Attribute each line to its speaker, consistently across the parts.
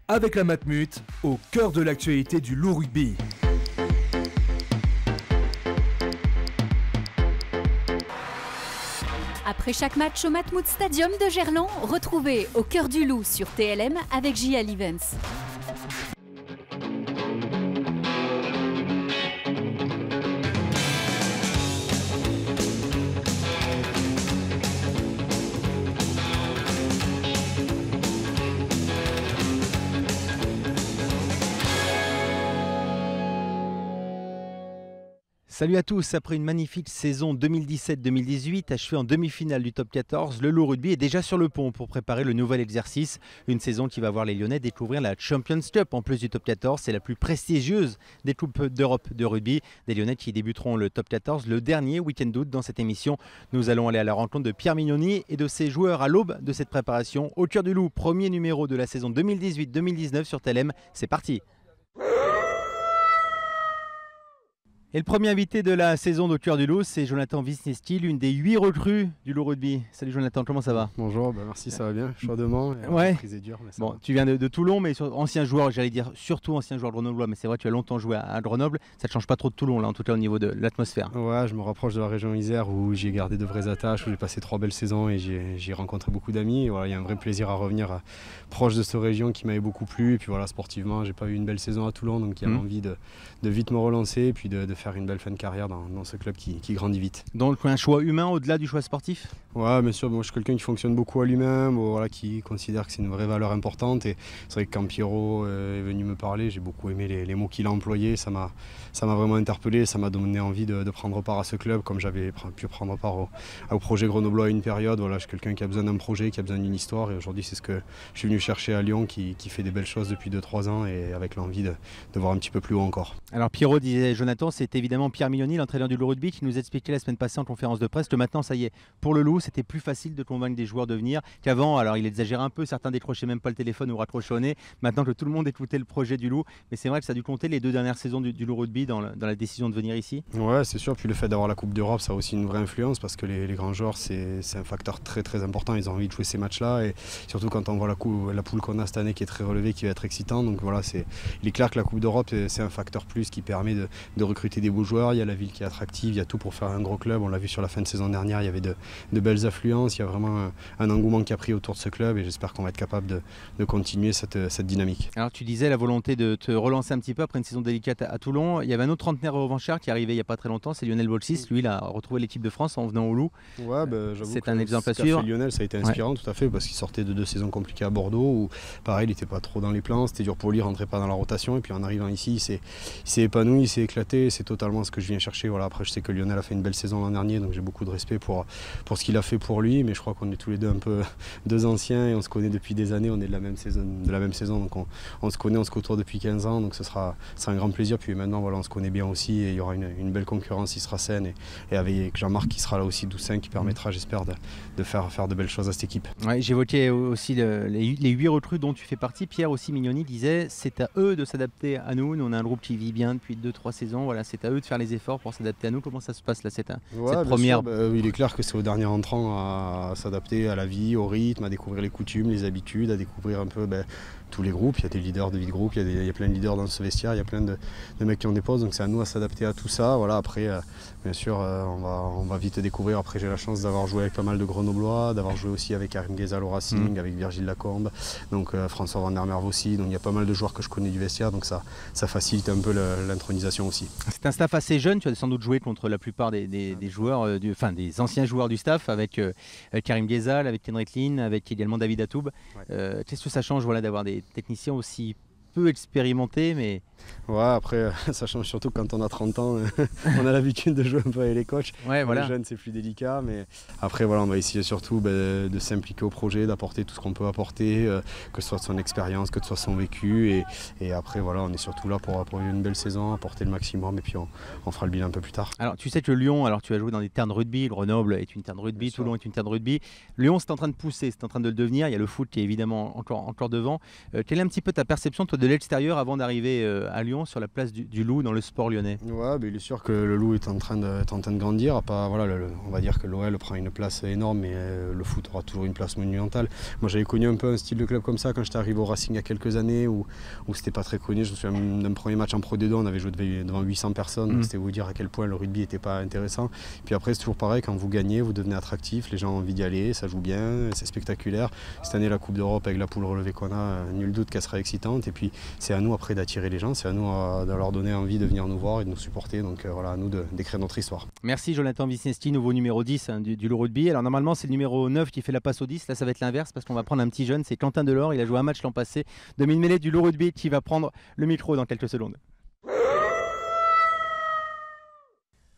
Speaker 1: avec la Matmut, au cœur de l'actualité du Loup Rugby.
Speaker 2: Après chaque match au Matmut Stadium de Gerland, retrouvez Au cœur du Loup sur TLM avec JL Events.
Speaker 3: Salut à tous, après une magnifique saison 2017-2018 achevée en demi-finale du top 14, le Loup Rugby est déjà sur le pont pour préparer le nouvel exercice. Une saison qui va voir les Lyonnais découvrir la Champions Cup en plus du top 14. C'est la plus prestigieuse des coupes d'Europe de rugby. Des Lyonnais qui débuteront le top 14 le dernier week-end d'août. Dans cette émission, nous allons aller à la rencontre de Pierre Mignoni et de ses joueurs à l'aube de cette préparation. Au cœur du Loup, premier numéro de la saison 2018-2019 sur TLM. C'est parti! Et le premier invité de la saison d'Au cœur du Loup, c'est Jonathan Wisniewski, l'une des 8 recrues du Loup Rugby. Salut Jonathan, comment ça va?
Speaker 4: Bonjour, merci, ça va bien. Chaudement,
Speaker 3: ouais.
Speaker 4: Prise est dure, mais ça va.
Speaker 3: Tu viens de Toulon, mais ancien joueur, j'allais dire surtout ancien joueur grenoblois, mais c'est vrai, tu as longtemps joué à Grenoble. Ça ne change pas trop de Toulon, là, en tout cas au niveau de l'atmosphère.
Speaker 4: Ouais, je me rapproche de la région Isère où j'ai gardé de vraies attaches, où j'ai passé 3 belles saisons et j'ai rencontré beaucoup d'amis. Voilà, il y a un vrai plaisir à revenir proche de cette région qui m'avait beaucoup plu. Et puis voilà, sportivement, j'ai pas eu une belle saison à Toulon, donc il y avait envie de vite me relancer et puis de faire une belle fin de carrière dans ce club qui grandit vite.
Speaker 3: Donc un choix humain au-delà du choix sportif?
Speaker 4: Ouais, bien sûr, moi, je suis quelqu'un qui fonctionne beaucoup à lui-même, voilà, qui considère que c'est une vraie valeur importante. Et c'est vrai que quand Pierrot est venu me parler, j'ai beaucoup aimé les mots qu'il a employés. Ça m'a vraiment interpellé, ça m'a donné envie de prendre part à ce club, comme j'avais pu prendre part au projet grenoblois à une période. Voilà, je suis quelqu'un qui a besoin d'un projet, qui a besoin d'une histoire. Et aujourd'hui, c'est ce que je suis venu chercher à Lyon, qui fait des belles choses depuis 2-3 ans et avec l'envie de voir un petit peu plus haut encore.
Speaker 3: Alors Pierrot disait Jonathan, c'est évidemment Pierre Mignoni, l'entraîneur du Loup Rugby, qui nous expliquait la semaine passée en conférence de presse que maintenant, ça y est, pour le Loup, c'était plus facile de convaincre des joueurs de venir qu'avant. Alors il exagère un peu, certains décrochaient même pas le téléphone ou raccrochaient au nez. Maintenant que tout le monde écoutait le projet du Loup, mais c'est vrai que ça a dû compter les 2 dernières saisons du Loup Rugby dans la décision de venir ici.
Speaker 4: Ouais, c'est sûr. Puis le fait d'avoir la Coupe d'Europe, ça a aussi une vraie influence parce que les grands joueurs, c'est un facteur très très important. Ils ont envie de jouer ces matchs-là et surtout quand on voit la poule qu'on a cette année qui est très relevée, qui va être excitante. Donc voilà, il est clair que la Coupe d'Europe, c'est un facteur plus qui permet de recruter des beaux joueurs. Il y a la ville qui est attractive, il y a tout pour faire un gros club. On l'a vu sur la fin de saison dernière, il y avait de belles affluences. Il y a vraiment un engouement qui a pris autour de ce club et j'espère qu'on va être capable de continuer cette dynamique.
Speaker 3: Alors tu disais la volonté de te relancer un petit peu après une saison délicate à Toulon. Il y avait un autre trentenaire revanchard qui est arrivé il n'y a pas très longtemps, c'est Lionel Bolsis. Lui, il a retrouvé l'équipe de France en venant au Loup.
Speaker 4: Ouais, j'avoue
Speaker 3: c'est
Speaker 4: que
Speaker 3: un exemple à
Speaker 4: ce qu'a
Speaker 3: suivre.
Speaker 4: fait Lionel, ça a été inspirant, tout à fait, parce qu'il sortait de 2 saisons compliquées à Bordeaux où pareil, il n'était pas trop dans les plans, c'était dur pour lui, il rentrait pas dans la rotation et puis en arrivant ici, il s'est épanoui, il s'est éclaté, c'est totalement ce que je viens chercher. Voilà, après je sais que Lionel a fait une belle saison l'an dernier, donc j'ai beaucoup de respect pour ce qu'il a fait pour lui, mais je crois qu'on est tous les deux un peu 2 anciens et on se connaît depuis des années, on est de la même saison, donc on se connaît, on se côtoie depuis 15 ans, donc ce sera un grand plaisir. Puis maintenant voilà, on se connaît bien aussi et il y aura une belle concurrence, il sera saine et avec Jean-Marc qui sera là aussi, Doussin, qui permettra, j'espère, de faire de belles choses à cette équipe.
Speaker 3: Ouais, j'évoquais aussi les 8 recrues dont tu fais partie. Pierre aussi Mignoni disait c'est à eux de s'adapter à nous. Nous on a un groupe qui vit bien depuis 2-3 saisons, voilà, c'est à eux de faire les efforts pour s'adapter à nous. Comment ça se passe là cette première
Speaker 4: il est clair que c'est au dernier entrant à s'adapter à la vie, au rythme, à découvrir les coutumes, les habitudes, à découvrir un peu tous les groupes. Il y a des leaders de vie de groupe, il y a plein de leaders dans ce vestiaire, il y a plein de mecs qui ont des postes, donc c'est à nous à s'adapter à tout ça. Voilà, après, bien sûr, on va vite découvrir. Après, j'ai la chance d'avoir joué avec pas mal de Grenoblois, d'avoir joué aussi avec Karim Ghezal au Racing, avec Virgile Lacombe, donc François Van der Merwe aussi. Donc il y a pas mal de joueurs que je connais du vestiaire, donc ça facilite un peu l'intronisation aussi.
Speaker 3: C'est un staff assez jeune, tu as sans doute joué contre la plupart des joueurs, des anciens joueurs du staff, avec Karim Ghezal, avec Kendrick Lin, avec également David Atoub. Ouais. Qu'est-ce que ça change d'avoir des techniciens aussi peu expérimentés, mais...
Speaker 4: Ouais, après, ça change surtout quand on a 30 ans. On a l'habitude de jouer un peu avec les coachs.
Speaker 3: Ouais, voilà.
Speaker 4: Les jeunes, c'est plus délicat. Mais après, voilà, on va essayer surtout de s'impliquer au projet, d'apporter tout ce qu'on peut apporter, que ce soit de son expérience, que ce soit son vécu. Et après, voilà, on est surtout là pour une belle saison, apporter le maximum. Et puis, on fera le bilan un peu plus tard.
Speaker 3: Alors, tu sais que Lyon, tu as joué dans des terres de rugby. Grenoble est une terre de rugby, Toulon est une terre de rugby. Lyon, c'est en train de pousser, c'est en train de le devenir. Il y a le foot qui est évidemment encore devant. Quelle est un petit peu ta perception, toi, de l'extérieur avant d'arriver à Lyon sur la place du Loup dans le sport lyonnais.
Speaker 4: Ouais, il est sûr que le Loup est en train de grandir. Voilà, on va dire que l'OL prend une place énorme, mais le foot aura toujours une place monumentale. Moi j'avais connu un peu un style de club comme ça quand j'étais arrivé au Racing il y a quelques années où c'était pas très connu. Je me souviens d'un premier match en Pro D2, on avait joué devant 800 personnes. C'était vous dire à quel point le rugby n'était pas intéressant. Puis après c'est toujours pareil, quand vous gagnez, vous devenez attractif, les gens ont envie d'y aller, ça joue bien, c'est spectaculaire. Cette année la Coupe d'Europe avec la poule relevée qu'on a, nul doute qu'elle sera excitante. Et puis c'est à nous après d'attirer les gens, c'est à nous de leur donner envie de venir nous voir et de nous supporter. Donc voilà, à nous d'écrire notre histoire.
Speaker 3: Merci Jonathan Wisniewski, nouveau numéro 10 du Loup Rugby. Alors normalement c'est le numéro 9 qui fait la passe au 10, là ça va être l'inverse parce qu'on va prendre un petit jeune, c'est Quentin Delors, il a joué un match l'an passé, demi-mêlée du Loup Rugby qui va prendre le micro dans quelques secondes.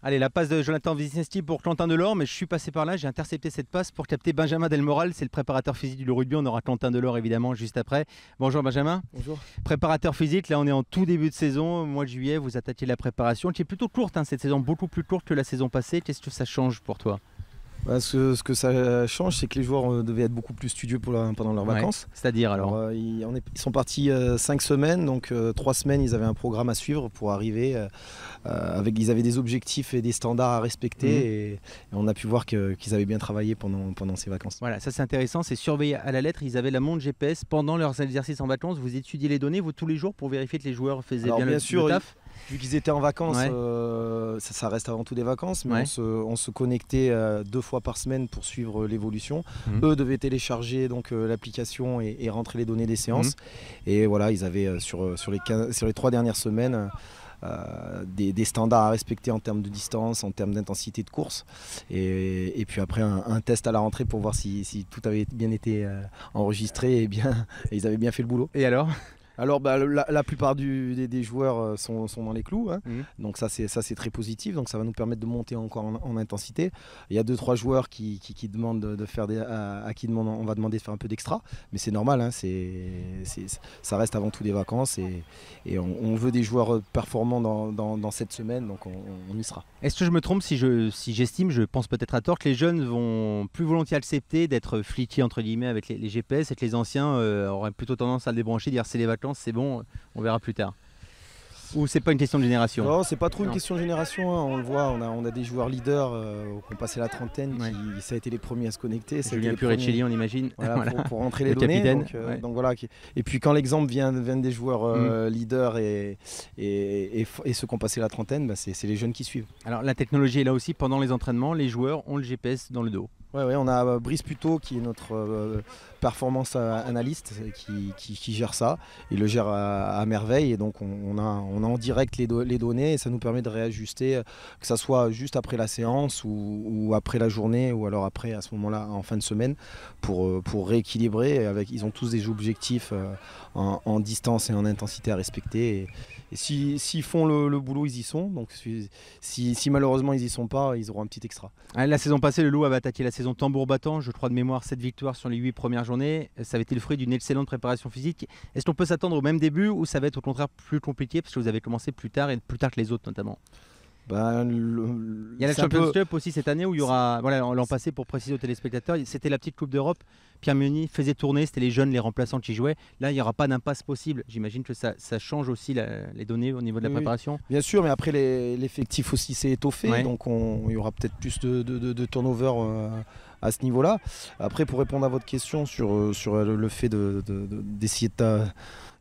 Speaker 3: Allez, la passe de Jonathan Wisniewski pour Quentin Delors, mais je suis passé par là, j'ai intercepté cette passe pour capter Benjamin Delmoral, c'est le préparateur physique du Loup Rugby, on aura Quentin Delors évidemment juste après. Bonjour Benjamin.
Speaker 5: Bonjour.
Speaker 3: Préparateur physique, là on est en tout début de saison, au mois de juillet, vous attaquez la préparation qui est plutôt courte cette saison, beaucoup plus courte que la saison passée, qu'est-ce que ça change pour toi ?
Speaker 5: Ce que ça change, c'est que les joueurs devaient être beaucoup plus studieux pendant leurs vacances.
Speaker 3: C'est-à-dire alors
Speaker 5: ils sont partis 5 semaines, donc 3 semaines ils avaient un programme à suivre pour arriver. Ils avaient des objectifs et des standards à respecter et on a pu voir qu'ils avaient bien travaillé pendant ces vacances.
Speaker 3: Voilà, ça c'est intéressant, c'est surveillé à la lettre. Ils avaient la montre GPS pendant leurs exercices en vacances. Vous étudiez les données, vous tous les jours pour vérifier que les joueurs faisaient bien le taf.
Speaker 5: Vu qu'ils étaient en vacances, ça reste avant tout des vacances, mais on se connectait 2 fois par semaine pour suivre l'évolution. Eux devaient télécharger donc l'application et rentrer les données des séances. Et voilà, ils avaient sur les 3 dernières semaines des standards à respecter en termes de distance, en termes d'intensité de course. Et puis après un test à la rentrée pour voir si tout avait bien été enregistré et ils avaient bien fait le boulot.
Speaker 3: Et alors ?
Speaker 5: Alors la plupart des joueurs sont dans les clous, donc ça c'est très positif, donc ça va nous permettre de monter encore en intensité. Il y a 2-3 joueurs qui demandent de faire à qui on va demander de faire un peu d'extra, mais c'est normal, ça reste avant tout des vacances et on veut des joueurs performants dans cette semaine, donc on y sera.
Speaker 3: Est-ce que je me trompe si j'estime, je pense peut-être à tort, que les jeunes vont plus volontiers accepter d'être fliqués entre guillemets avec les GPS et que les anciens auraient plutôt tendance à le débrancher, dire c'est les vacances, c'est bon, on verra plus tard? Ou c'est pas une question de génération?
Speaker 5: Non, c'est pas trop une question de génération, on le voit, on a des joueurs leaders qui ont passé la trentaine, ça a été les premiers à se connecter.
Speaker 3: Julien Pureccelli, on imagine.
Speaker 5: Voilà, pour rentrer les données.
Speaker 3: Capitaine,
Speaker 5: donc voilà. Et puis quand l'exemple vient des joueurs leaders et ceux qui ont passé la trentaine, c'est les jeunes qui suivent.
Speaker 3: Alors la technologie est là aussi, pendant les entraînements, les joueurs ont le GPS dans le dos.
Speaker 5: Ouais, on a Brice Puteau qui est notre performance analyste qui gère ça. Il le gère à merveille et donc on a en direct les données et ça nous permet de réajuster, que ça soit juste après la séance ou après la journée ou alors après à ce moment-là en fin de semaine pour rééquilibrer. Ils ont tous des objectifs en distance et en intensité à respecter. Et s'ils font le boulot, ils y sont. Donc si malheureusement ils y sont pas, ils auront un petit extra.
Speaker 3: La saison passée, le Loup avait attaqué la saison tambour battant. Je crois de mémoire 7 victoires sur les 8 premières journées. Ça avait été le fruit d'une excellente préparation physique. Est-ce qu'on peut s'attendre au même début ou ça va être au contraire plus compliqué parce que vous avez commencé plus tard et plus tard que les autres notamment? Il y a la Champions Cup aussi cette année où il y aura, l'an passé pour préciser aux téléspectateurs, c'était la petite Coupe d'Europe. Pierre Meunier faisait tourner, c'était les jeunes, les remplaçants qui jouaient. Là, il n'y aura pas d'impasse possible. J'imagine que ça change aussi les données au niveau de la préparation.
Speaker 5: Bien sûr, mais après l'effectif aussi s'est étoffé, donc il y aura peut-être plus de turnover à ce niveau-là. Après, pour répondre à votre question sur le fait d'essayer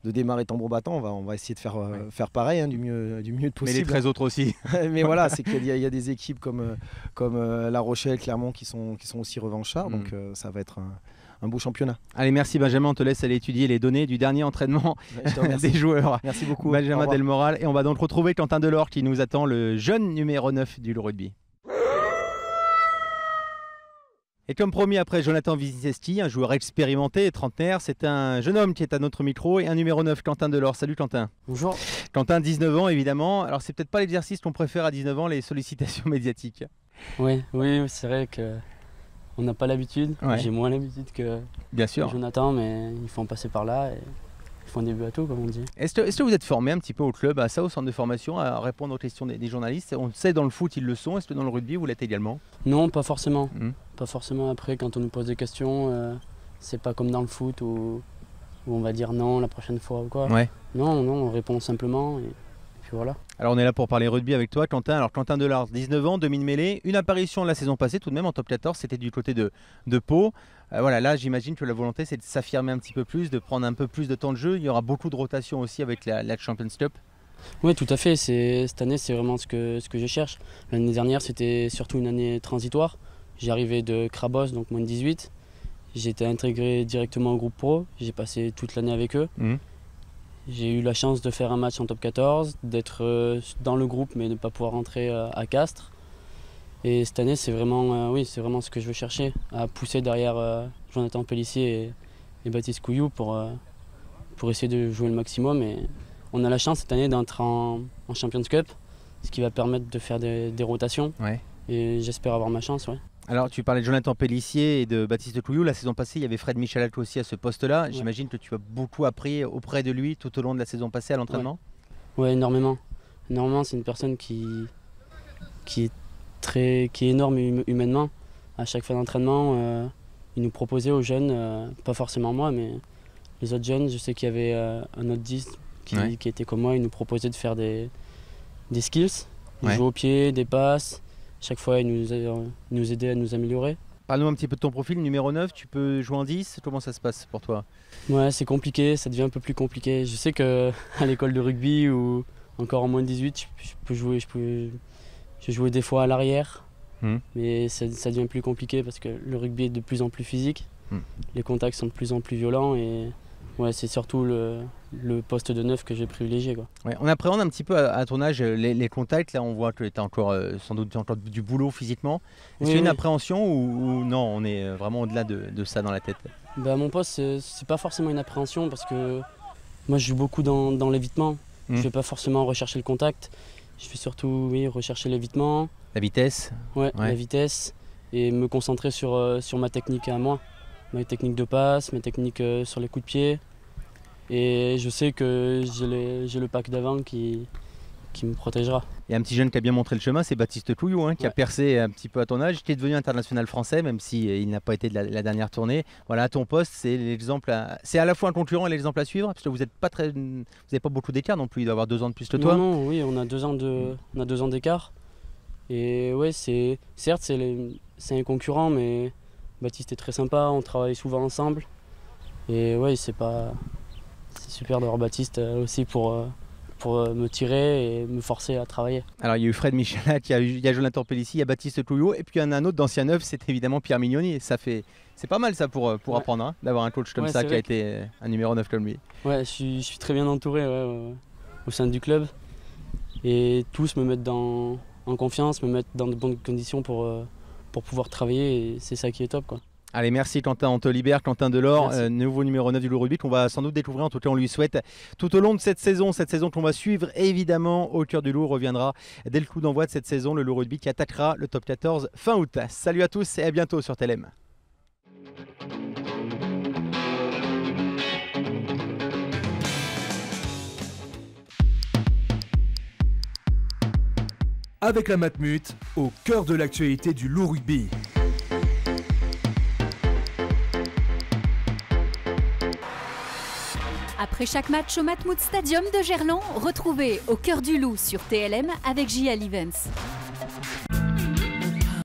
Speaker 5: de démarrer tambour battant, on va essayer de faire pareil du mieux possible.
Speaker 3: Mais les 13 autres aussi.
Speaker 5: Mais voilà, c'est qu'il y a des équipes comme La Rochelle, Clermont qui sont aussi revanchards, donc ça va être un beau championnat.
Speaker 3: Allez, merci Benjamin, on te laisse aller étudier les données du dernier entraînement des joueurs.
Speaker 5: Merci beaucoup.
Speaker 3: Benjamin Delmoral, et on va donc retrouver Quentin Delors qui nous attend, le jeune numéro 9 du Loup Rugby. Et comme promis, après Jonathan Wisniewski, un joueur expérimenté, trentenaire, c'est un jeune homme qui est à notre micro et un numéro 9, Quentin Delors. Salut Quentin.
Speaker 6: Bonjour.
Speaker 3: Quentin, 19 ans évidemment. Alors c'est peut-être pas l'exercice qu'on préfère à 19 ans, les sollicitations médiatiques.
Speaker 6: Oui, c'est vrai qu'on n'a pas l'habitude. J'ai moins l'habitude que Jonathan, mais il faut en passer par là. Et ils font des buts à tout, comme on dit.
Speaker 3: Est-ce que vous êtes formé un petit peu au club, à ça, au centre de formation, à répondre aux questions des journalistes? On sait dans le foot, ils le sont. Est-ce que dans le rugby, vous l'êtes également?
Speaker 6: Non, pas forcément. Pas forcément. Après, quand on nous pose des questions, c'est pas comme dans le foot où on va dire non la prochaine fois ou quoi. Non, on répond simplement et puis voilà.
Speaker 3: Alors on est là pour parler rugby avec toi, Quentin. Alors Quentin Delars, 19 ans, demi-mêlée, une apparition la saison passée tout de même en top 14, c'était du côté de Pau. Voilà, là j'imagine que la volonté c'est de s'affirmer un petit peu plus, de prendre un peu plus de temps de jeu. Il y aura beaucoup de rotation aussi avec la Champions Cup.
Speaker 6: Oui, tout à fait. Cette année, c'est vraiment ce que je cherche. L'année dernière, c'était surtout une année transitoire. J'ai arrivé de Krabos, donc moins de 18. J'ai été intégré directement au groupe pro. J'ai passé toute l'année avec eux. J'ai eu la chance de faire un match en top 14, d'être dans le groupe mais de ne pas pouvoir rentrer à Castres. Et cette année, c'est vraiment ce que je veux chercher, à pousser derrière Jonathan Pellissier et Baptiste Couillou pour essayer de jouer le maximum. Et on a la chance cette année d'entrer en Champions Cup, ce qui va permettre de faire des rotations. Et j'espère avoir ma chance.
Speaker 3: Alors tu parlais de Jonathan Pellissier et de Baptiste Couillou. La saison passée, il y avait Fred Michalak aussi à ce poste-là. J'imagine que tu as beaucoup appris auprès de lui tout au long de la saison passée à l'entraînement.
Speaker 6: Oui, énormément. Énormément, c'est une personne qui est énorme humainement. À chaque fin d'entraînement, il nous proposait aux jeunes, pas forcément moi, mais les autres jeunes, je sais qu'il y avait un autre 10 qui était comme moi, il nous proposait de faire des skills, des jeux au pied, des passes. Chaque fois, il nous aidait à nous améliorer.
Speaker 3: Parle-nous un petit peu de ton profil, numéro 9, tu peux jouer en 10, comment ça se passe pour toi?
Speaker 6: Ouais, c'est compliqué, ça devient un peu plus compliqué. Je sais qu'à l'école de rugby ou encore en moins de 18, je jouais des fois à l'arrière, mais ça devient plus compliqué parce que le rugby est de plus en plus physique, les contacts sont de plus en plus violents et c'est surtout le poste de 9 que j'ai privilégié.
Speaker 3: On appréhende un petit peu à ton âge les contacts, là on voit que tu as encore sans doute encore du boulot physiquement. Est-ce qu'il y a une appréhension ou non, on est vraiment au-delà de ça dans la tête?
Speaker 6: Mon poste, c'est pas forcément une appréhension parce que moi je joue beaucoup dans l'évitement. Je ne vais pas forcément rechercher le contact, je vais surtout rechercher l'évitement.
Speaker 3: La vitesse?
Speaker 6: La vitesse et me concentrer sur ma technique à moi. Mes techniques de passe, mes techniques sur les coups de pied. Et je sais que j'ai le pack d'avant qui me protégera.
Speaker 3: Il y a un petit jeune qui a bien montré le chemin, c'est Baptiste Couillou, qui a percé un petit peu à ton âge, qui est devenu international français, même s'il n'a pas été de la dernière tournée. Voilà, à ton poste, c'est l'exemple. C'est à la fois un concurrent et l'exemple à suivre, parce que vous n'avez pas beaucoup d'écart non plus, il doit avoir 2 ans de plus que toi.
Speaker 6: Non, oui, on a 2 ans d'écart. Et certes, c'est un concurrent, mais Baptiste est très sympa, on travaille souvent ensemble. Et c'est super d'avoir Baptiste aussi pour me tirer et me forcer à travailler.
Speaker 3: Alors il y a eu Fred Michalak, il y a Jonathan Pellissier, il y a Baptiste Couillou et puis il y en a un autre d'ancien neuf, c'est évidemment Pierre Mignoni. C'est pas mal ça pour apprendre, d'avoir un coach comme ça qui a été un numéro 9 comme lui.
Speaker 6: Je suis très bien entouré au sein du club et tous me mettent en confiance, me mettent dans de bonnes conditions pour pouvoir travailler et c'est ça qui est top.
Speaker 3: Allez, merci Quentin, on te libère. Quentin Delors, nouveau numéro 9 du Loup Rugby qu'on va sans doute découvrir, en tout cas on lui souhaite tout au long de cette saison qu'on va suivre. Et évidemment, au cœur du Loup reviendra dès le coup d'envoi de cette saison, le Loup Rugby qui attaquera le top 14 fin août. Salut à tous et à bientôt sur TLM.
Speaker 1: Avec la Matmut, au cœur de l'actualité du Loup Rugby.
Speaker 2: Après chaque match au Matmut Stadium de Gerland, retrouvez Au cœur du Loup sur TLM avec JL Events.